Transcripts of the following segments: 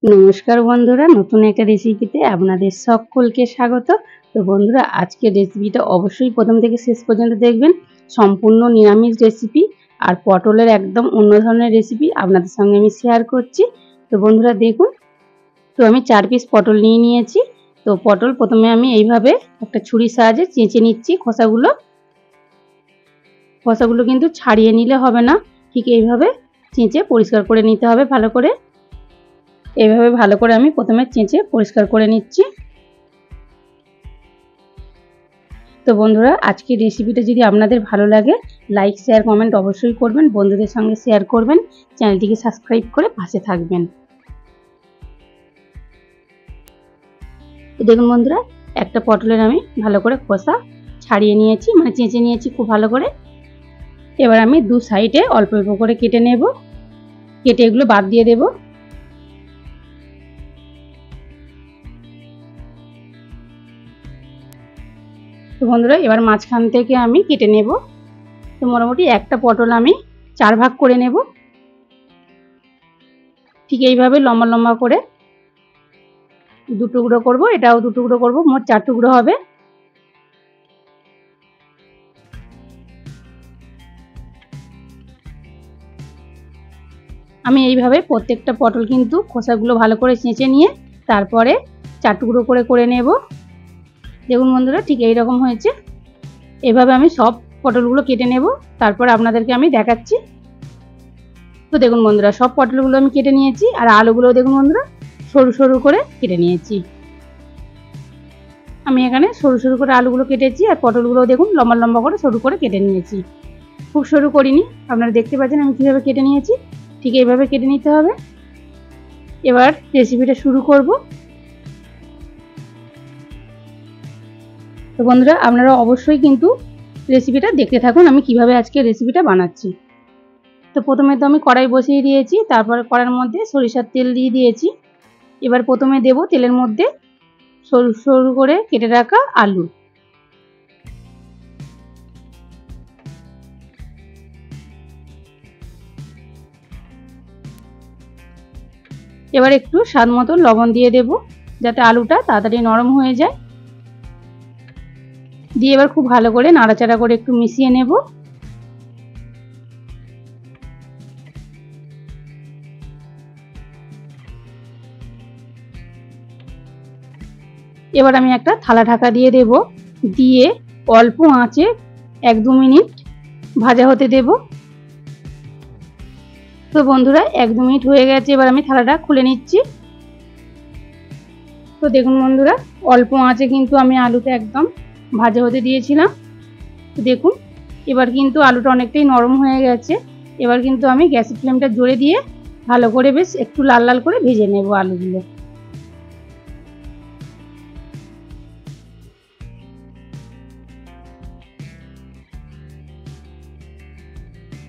নমস্কার বন্ধুরা, নতুন একটা রেসিপিতে আপনাদের সকলকে স্বাগত। তো বন্ধুরা, আজকের রেসিপিটা অবশ্যই প্রথম থেকে শেষ পর্যন্ত দেখবেন। সম্পূর্ণ নিরামিষ রেসিপি আর পটলের একদম অন্য ধরনের রেসিপি আপনাদের সঙ্গে আমি শেয়ার করছি। তো বন্ধুরা দেখুন, তো আমি 4 পিস পটল নিয়ে নিয়েছি। তো পটল প্রথমে আমি এইভাবে একটা ছুরির সাহায্যে চেঁচে নিচ্ছি। খোসাগুলো কিন্তু ছাড়িয়ে নিলে হবে না, ঠিক এইভাবে চেঁচে পরিষ্কার করে নিতে হবে ভালো করে। এইভাবে ভালো করে আমি প্রথমে চেঁচে পরিষ্কার করে নিচ্ছি। তো বন্ধুরা, আজকের রেসিপিটা যদি আপনাদের ভালো লাগে, লাইক শেয়ার কমেন্ট অবশ্যই করবেন, বন্ধুদের সঙ্গে শেয়ার করবেন, চ্যানেলটিকে সাবস্ক্রাইব করে পাশে থাকবেন। তো দেখুন বন্ধুরা, একটা পটলের আমি ভালো করে খোসা ছাড়িয়ে নিয়েছি, মানে চেঁচে নিয়েছি খুব ভালো করে। এবার আমি দু সাইডে অল্প অল্প করে কেটে নেব, কেটে এগুলো বাদ দিয়ে দেব। তো বন্ধুরা, এবার মাঝখান থেকে আমি কেটে নেব। তো মোটামুটি একটা পটল আমি 4 ভাগ করে নেব, ঠিক এইভাবে লম্বা লম্বা করে 2 টুকরো করব, এটাও 2 টুকরো করব, মোট 4 টুকরো হবে। আমি এইভাবে প্রত্যেকটা পটল কিন্তু খোসাগুলো ভালো করে চেঁচে নিয়ে তারপরে 4 টুকরো করে করে নেব। দেখুন বন্ধুরা, ঠিক এই রকম হয়েছে। এভাবে আমি সব পটলগুলো কেটে নেব, তারপর আপনাদেরকে আমি দেখাচ্ছি। তো দেখুন বন্ধুরা, সব পটলগুলো আমি কেটে নিয়েছি, আর আলুগুলো দেখুন বন্ধুরা সরু সরু করে কেটে নিয়েছি। আমি এখানে সরু সরু করে আলুগুলো কেটেছি, আর পটলগুলো দেখুন লম্বা লম্বা করে সরু করে কেটে নিয়েছি। খুব সরু করিনি, আপনারা দেখতে পাচ্ছেন আমি কীভাবে কেটে নিয়েছি। ঠিক এইভাবে কেটে নিতে হবে। এবার রেসিপিটা শুরু করব। তো বন্ধুরা, আপনারা অবশ্যই কিন্তু রেসিপিটা দেখতে থাকুন, আমি কিভাবে আজকে রেসিপিটা বানাচ্ছি। তো প্রথমে তো আমি কড়াই বসিয়ে দিয়েছি, তারপরে কড়াইয়ের মধ্যে সরিষার তেল দিয়ে দিয়েছি। এবার প্রথমে দেব তেলের মধ্যে সরু সরু করে কেটে রাখা আলু। এবার একটু স্বাদ মতো লবণ দিয়ে দেব, যাতে আলুটা তাড়াতাড়ি নরম হয়ে যায়। দিয়ে এবার খুব ভালো করে নাড়াচাড়া করে একটু মিশিয়ে নেব। এবার আমি একটা থালা ঢাকা দিয়ে দেব, দিয়ে অল্প আঁচে 1-2 মিনিট ভাজা হতে দেব। তো বন্ধুরা, 1-2 মিনিট হয়ে গেছে, এবার আমি থালাটা খুলে নিচ্ছি। তো দেখুন বন্ধুরা, অল্প আঁচে কিন্তু আমি আলুটা একদম ভাজা হতে দিয়েছিলাম। তো দেখুন, এবার কিন্তু আলুটা অনেকটাই নরম হয়ে গেছে। এবার কিন্তু আমি গ্যাসের ফ্লেমটা জোরে দিয়ে ভালো করে বেশ একটু লাল লাল করে ভেজে নেব আলুগুলো।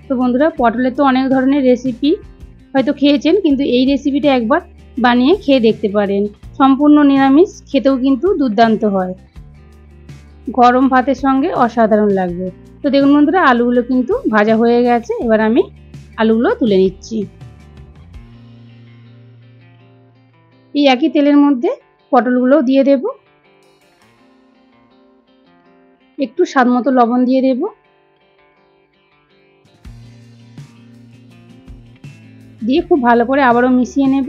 তো বন্ধুরা, পটলের তো অনেক ধরনের রেসিপি হয়তো খেয়েছেন, কিন্তু এই রেসিপিটা একবার বানিয়ে খেয়ে দেখতে পারেন। সম্পূর্ণ নিরামিষ, খেতেও কিন্তু দুর্দান্ত হয়, গরম ভাতের সঙ্গে অসাধারণ লাগবে। তো দেখুন বন্ধুরা, আলুগুলো কিন্তু ভাজা হয়ে গেছে। এবার আমি আলুগুলো তুলে নিচ্ছি। এই একই তেলের মধ্যে পটলগুলো দিয়ে দেব, একটু স্বাদ মতো লবণ দিয়ে দেব। দিয়ে খুব ভালো করে আবারও মিশিয়ে নেব।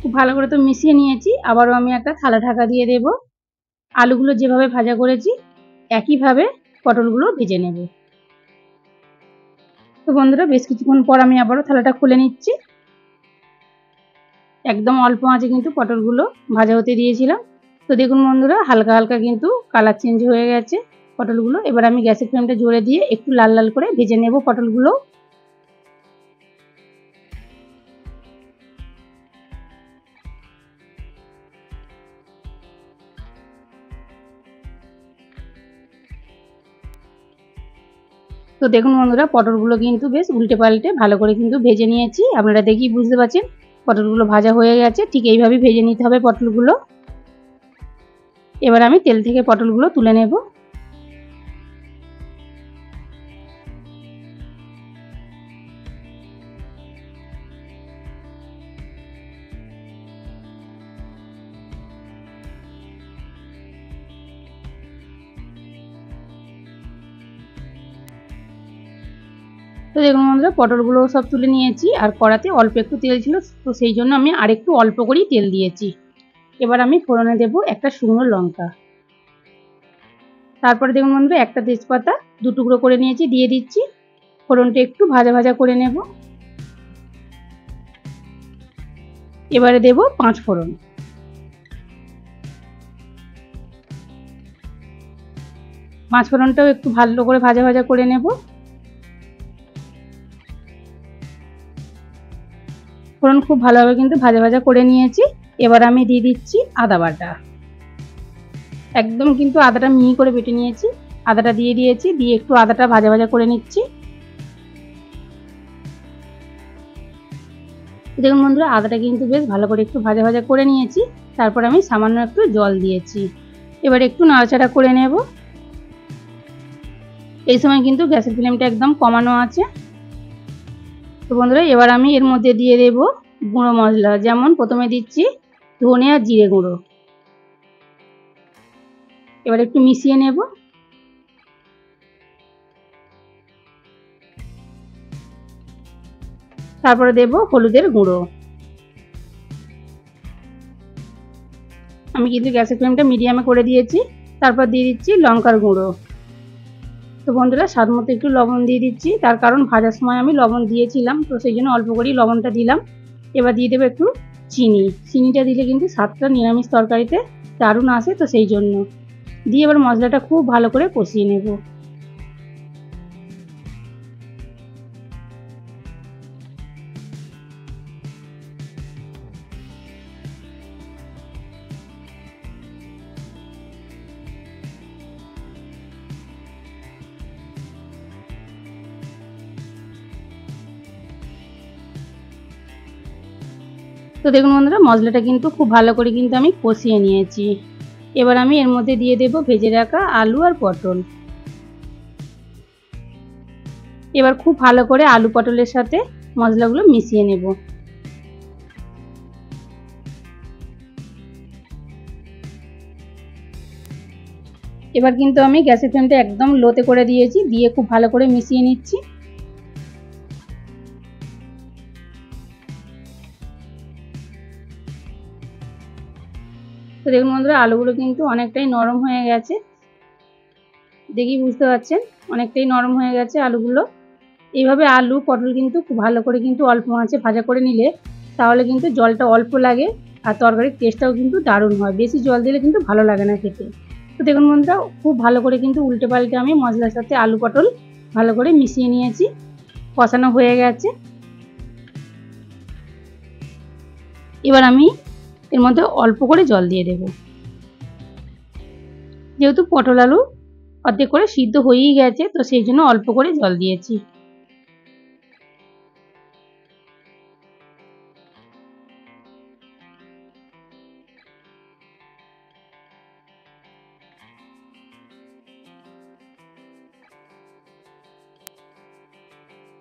খুব ভালো করে তো মিশিয়ে নিয়েছি, আবারও আমি একটা থালা ঢাকা দিয়ে দেব। আলুগুলো যেভাবে ভাজা করেছি একইভাবে পটলগুলো ভেজে নেব। তো বন্ধুরা, বেশ কিছুক্ষণ পর আমি আবারও থালাটা খুলে নিচ্ছি। একদম অল্প আঁচে কিন্তু পটলগুলো ভাজা হতে দিয়েছিলাম। তো দেখুন বন্ধুরা, হালকা হালকা কিন্তু কালার চেঞ্জ হয়ে গেছে পটলগুলো। এবার আমি গ্যাসের ফ্লেমটা জোরে দিয়ে একটু লাল লাল করে ভেজে নেব পটলগুলো। তো দেখুন বন্ধুরা, পটলগুলো কিন্তু বেশ উল্টে পাল্টে ভালো করে কিন্তু ভেজে নিয়েছি। আপনারা দেখেই বুঝতে পারছেন পটলগুলো ভাজা হয়ে গেছে, ঠিক এইভাবেই ভেজে নিতে হবে পটলগুলো। এবার আমি তেল থেকে পটলগুলো তুলে নেব। তো দেখুন বন্ধুরা, পটলগুলো সব তুলে নিয়েছি, আর কড়াতে অল্প একটু তেল ছিল, তো সেই জন্য আমি আরেকটু অল্প করেই তেল দিয়েছি। এবার আমি ফোড়নে দেব একটা শুকনো লঙ্কা, তারপরে দেখুন বন্ধুরা একটা তেজপাতা 2 টুকরো করে নিয়েছি, দিয়ে দিচ্ছি। ফোড়নটা একটু ভাজা ভাজা করে নেব। এবারে দেব 5 ফোড়ন। ফোড়নটাও একটু ভালো করে ভাজা ভাজা করে নেব। ফোড়ন খুব ভালোভাবে কিন্তু ভাজা ভাজা করে নিয়েছি। এবার আমি দিয়ে দিচ্ছি আদা বাটা। একদম কিন্তু আদাটা মিহি করে বেটে নিয়েছি, আদাটা দিয়ে দিয়েছি, দিয়ে একটু আদাটা ভাজা ভাজা করে নিচ্ছি। দেখুন বন্ধুরা, আদাটা কিন্তু বেশ ভালো করে একটু ভাজা ভাজা করে নিয়েছি। তারপর আমি সামান্য একটু জল দিয়েছি। এবার একটু নাড়াচাড়া করে নেব। এই সময় কিন্তু গ্যাসের ফ্লেমটা একদম কমানো আছে। তো বন্ধুরা, এবার আমি এর মধ্যে দিয়ে দেব গুঁড়ো মশলা, যেমন প্রথমে দিচ্ছি ধনে আর জিরে গুঁড়ো। এবার একটু মিশিয়ে নেব। তারপরে দেব হলুদের গুঁড়ো। আমি কিন্তু গ্যাসের ফ্লেমটা মিডিয়ামে করে দিয়েছি। তারপর দিয়ে দিচ্ছি লঙ্কার গুঁড়ো। তো বন্ধুরা, স্বাদ মতো একটু লবণ দিয়ে দিচ্ছি, তার কারণ ভাজার সময় আমি লবণ দিয়েছিলাম, তো সেই জন্য অল্প করেই লবণটা দিলাম। এবার দিয়ে দেবো একটু চিনি। চিনিটা দিলে কিন্তু স্বাদটা নিরামিষ তরকারিতে দারুণ আসে, তো সেই জন্য দিয়ে এবার মশলাটা খুব ভালো করে কষিয়ে নেব। তো দেখুন বন্ধুরা, মশলাটা কিন্তু খুব ভালো করে কিন্তু আমি কষিয়ে নিয়েছি। এবার আমি এর মধ্যে দিয়ে দেব ভেজে রাখা আলু আর পটল। এবার খুব ভালো করে আলু পটলের সাথে মশলাগুলো মিশিয়ে নেব। এবার কিন্তু আমি গ্যাসের ফ্লেমটা একদম লোতে করে দিয়েছি, দিয়ে খুব ভালো করে মিশিয়ে নিচ্ছি। তো দেখুন বন্ধুরা, আলুগুলো কিন্তু অনেকটাই নরম হয়ে গেছে, দেখি বুঝতে পারছেন অনেকটাই নরম হয়ে গেছে আলুগুলো। এইভাবে আলু পটল কিন্তু খুব ভালো করে কিন্তু অল্প আঁচে ভাজা করে নিলে তাহলে কিন্তু জলটা অল্প লাগে, আর তরকারির টেস্টটাও কিন্তু দারুণ হয়। বেশি জল দিলে কিন্তু ভালো লাগে না খেতে। তো দেখুন বন্ধুরা, খুব ভালো করে কিন্তু উল্টে পাল্টে আমি মশলার সাথে আলু পটল ভালো করে মিশিয়ে নিয়েছি, কষানো হয়ে গেছে। এবার আমি এর মধ্যে অল্প করে জল দিয়ে দেব। যেহেতু পটল আলু অর্ধেক করে সিদ্ধ হয়েই গেছে, তো সেই জন্য অল্প করে জল দিয়েছি।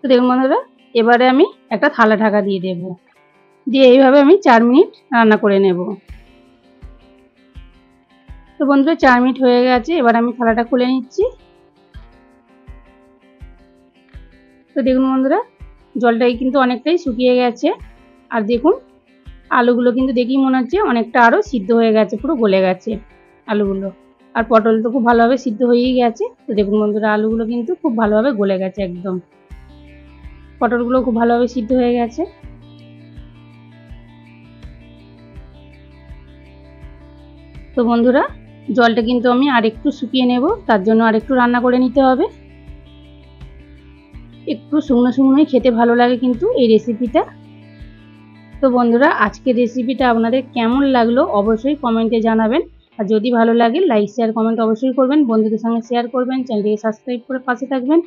তো দেখুন বন্ধুরা, এবারে আমি একটা থালা ঢাকা দিয়ে দেব, দিয়ে এইভাবে আমি 4 মিনিট রান্না করে নেব। তো বন্ধুরা, 4 মিনিট হয়ে গেছে, এবার আমি থালাটা খুলে নিচ্ছি। তো দেখুন বন্ধুরা, জলটাই কিন্তু অনেকটাই শুকিয়ে গেছে, আর দেখুন আলুগুলো কিন্তু দেখেই মনে হচ্ছে অনেকটা আরও সিদ্ধ হয়ে গেছে, পুরো গলে গেছে আলুগুলো। আর পটল তো খুব ভালোভাবে সিদ্ধ হয়েই গেছে। তো দেখুন বন্ধুরা, আলুগুলো কিন্তু খুব ভালোভাবে গলে গেছে একদম, পটলগুলো খুব ভালোভাবে সিদ্ধ হয়ে গেছে। তো বন্ধুরা, জলটা কিন্তু আমি আরেকটু শুকিয়ে নেব, তার জন্য আরেকটু রান্না করে নিতে হবে। একটু শুকনো শুকনোই খেতে ভালো লাগে কিন্তু এই রেসিপিটা। তো বন্ধুরা, আজকের রেসিপিটা আপনাদের কেমন লাগলো অবশ্যই কমেন্টে জানাবেন, আর যদি ভালো লাগে লাইক শেয়ার কমেন্ট অবশ্যই করবেন, বন্ধুদের সঙ্গে শেয়ার করবেন, চ্যানেলটিকে সাবস্ক্রাইব করে পাশে থাকবেন।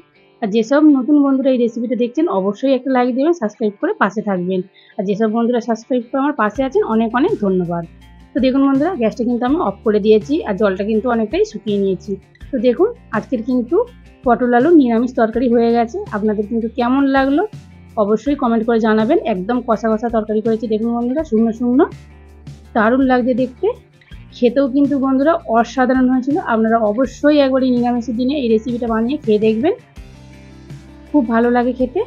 আর যেসব নতুন বন্ধুরা এই রেসিপিটা দেখছেন অবশ্যই একটা লাইক দেবেন, সাবস্ক্রাইব করে পাশে থাকবেন। আর যেসব বন্ধুরা সাবস্ক্রাইব করে আমার পাশে আছেন অনেক অনেক ধন্যবাদ। তো দেখুন বন্ধুরা, গ্যাসটা কিন্তু আমি অফ করে দিয়েছি আর জলটা কিন্তু অনেকটাই শুকিয়ে নিয়েছি। তো দেখুন আজকের কিন্তু পটল আলু নিরামিষ তরকারি হয়ে গেছে। আপনাদের কিন্তু কেমন লাগলো অবশ্যই কমেন্ট করে জানাবেন। একদম কষা কষা তরকারি করেছি দেখুন বন্ধুরা, শুকনো শুকনো, দারুণ লাগছে দেখতে। খেতেও কিন্তু বন্ধুরা অসাধারণ হয়েছিল। আপনারা অবশ্যই একবার এই নিরামিষের দিনে এই রেসিপিটা বানিয়ে খেয়ে দেখবেন, খুব ভালো লাগে খেতে।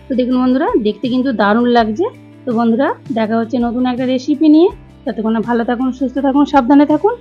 তো দেখুন বন্ধুরা, দেখতে কিন্তু দারুণ লাগছে। তো বন্ধুরা দেখা হচ্ছে নতুন একটা রেসিপি নিয়ে। ততক্ষণ ভালো থাকুন, সুস্থ থাকুন, সাবধানে থাকুন।